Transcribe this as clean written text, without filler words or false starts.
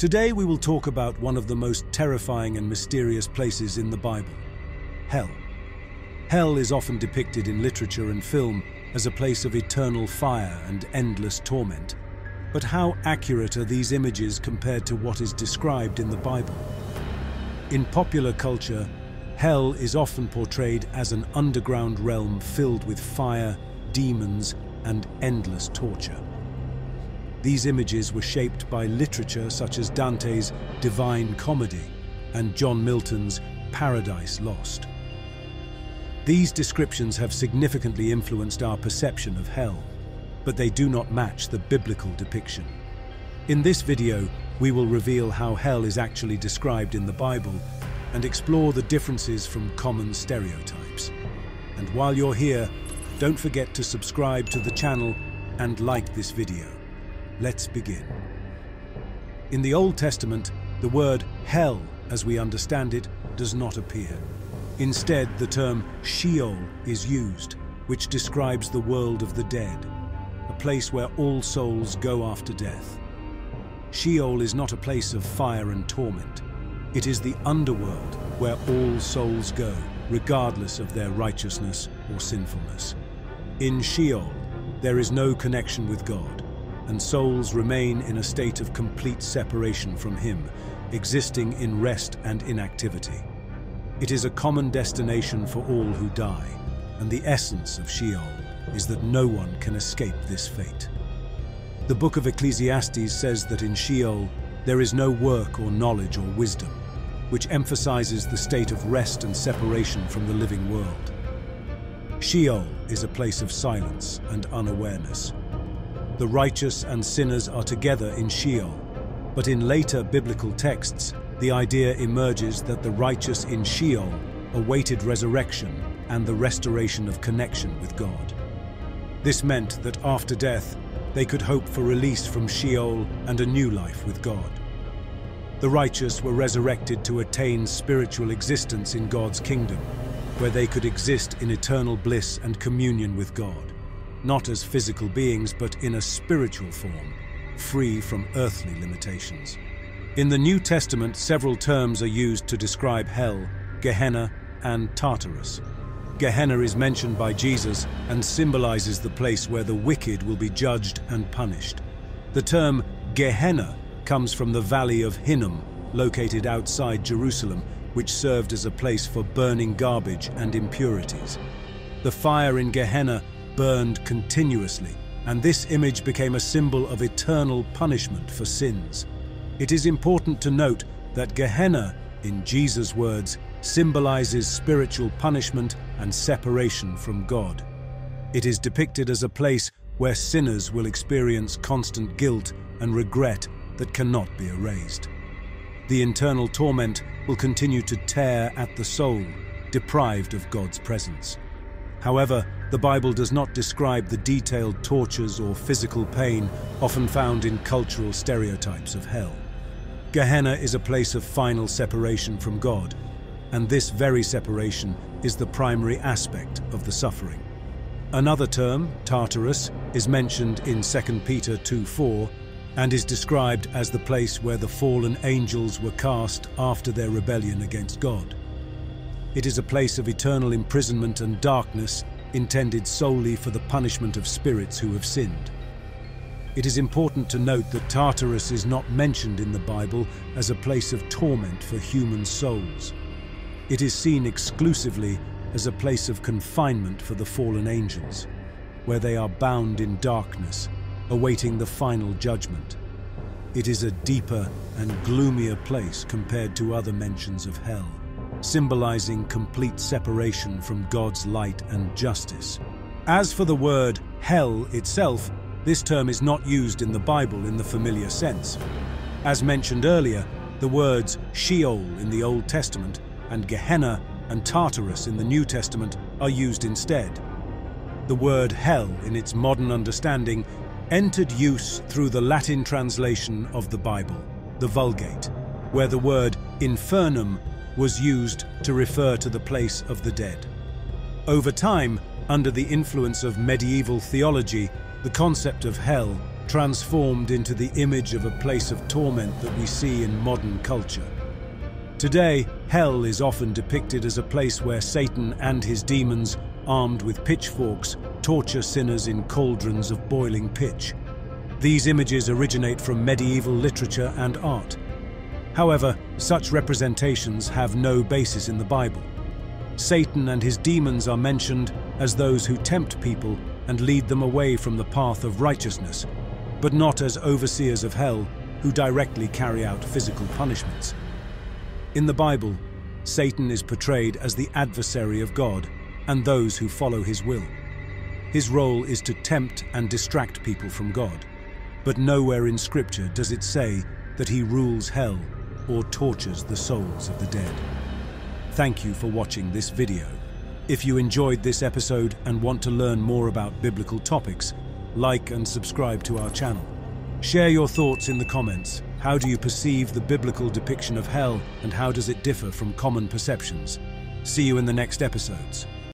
Today we will talk about one of the most terrifying and mysterious places in the Bible: hell. Hell is often depicted in literature and film as a place of eternal fire and endless torment. But how accurate are these images compared to what is described in the Bible? In popular culture, hell is often portrayed as an underground realm filled with fire, demons, and endless torture. These images were shaped by literature such as Dante's Divine Comedy and John Milton's Paradise Lost. These descriptions have significantly influenced our perception of hell, but they do not match the biblical depiction. In this video, we will reveal how hell is actually described in the Bible and explore the differences from common stereotypes. And while you're here, don't forget to subscribe to the channel and like this video. Let's begin. In the Old Testament, the word hell, as we understand it, does not appear. Instead, the term Sheol is used, which describes the world of the dead, a place where all souls go after death. Sheol is not a place of fire and torment. It is the underworld where all souls go, regardless of their righteousness or sinfulness. In Sheol, there is no connection with God, and souls remain in a state of complete separation from Him, existing in rest and inactivity. It is a common destination for all who die, and the essence of Sheol is that no one can escape this fate. The book of Ecclesiastes says that in Sheol there is no work or knowledge or wisdom, which emphasizes the state of rest and separation from the living world. Sheol is a place of silence and unawareness. The righteous and sinners are together in Sheol, but in later biblical texts, the idea emerges that the righteous in Sheol awaited resurrection and the restoration of connection with God. This meant that after death, they could hope for release from Sheol and a new life with God. The righteous were resurrected to attain spiritual existence in God's kingdom, where they could exist in eternal bliss and communion with God, not as physical beings but in a spiritual form, free from earthly limitations. In the New Testament, several terms are used to describe hell: Gehenna and Tartarus. Gehenna is mentioned by Jesus and symbolizes the place where the wicked will be judged and punished. The term Gehenna comes from the valley of Hinnom, located outside Jerusalem, which served as a place for burning garbage and impurities. The fire in Gehenna burned continuously, and this image became a symbol of eternal punishment for sins. It is important to note that Gehenna, in Jesus' words, symbolizes spiritual punishment and separation from God. It is depicted as a place where sinners will experience constant guilt and regret that cannot be erased. The internal torment will continue to tear at the soul, deprived of God's presence. However, the Bible does not describe the detailed tortures or physical pain often found in cultural stereotypes of hell. Gehenna is a place of final separation from God, and this very separation is the primary aspect of the suffering. Another term, Tartarus, is mentioned in 2 Peter 2:4 and is described as the place where the fallen angels were cast after their rebellion against God. It is a place of eternal imprisonment and darkness intended solely for the punishment of spirits who have sinned. It is important to note that Tartarus is not mentioned in the Bible as a place of torment for human souls. It is seen exclusively as a place of confinement for the fallen angels, where they are bound in darkness, awaiting the final judgment. It is a deeper and gloomier place compared to other mentions of hell, symbolizing complete separation from God's light and justice. As for the word hell itself, this term is not used in the Bible in the familiar sense. As mentioned earlier, the words Sheol in the Old Testament and Gehenna and Tartarus in the New Testament are used instead. The word hell, in its modern understanding, entered use through the Latin translation of the Bible, the Vulgate, where the word infernum was used to refer to the place of the dead. Over time, under the influence of medieval theology, the concept of hell transformed into the image of a place of torment that we see in modern culture. Today, hell is often depicted as a place where Satan and his demons, armed with pitchforks, torture sinners in cauldrons of boiling pitch. These images originate from medieval literature and art. However, such representations have no basis in the Bible. Satan and his demons are mentioned as those who tempt people and lead them away from the path of righteousness, but not as overseers of hell who directly carry out physical punishments. In the Bible, Satan is portrayed as the adversary of God and those who follow his will. His role is to tempt and distract people from God, but nowhere in Scripture does it say that he rules hell or tortures the souls of the dead. Thank you for watching this video. If you enjoyed this episode and want to learn more about biblical topics, like and subscribe to our channel. Share your thoughts in the comments. How do you perceive the biblical depiction of hell, and how does it differ from common perceptions? See you in the next episodes.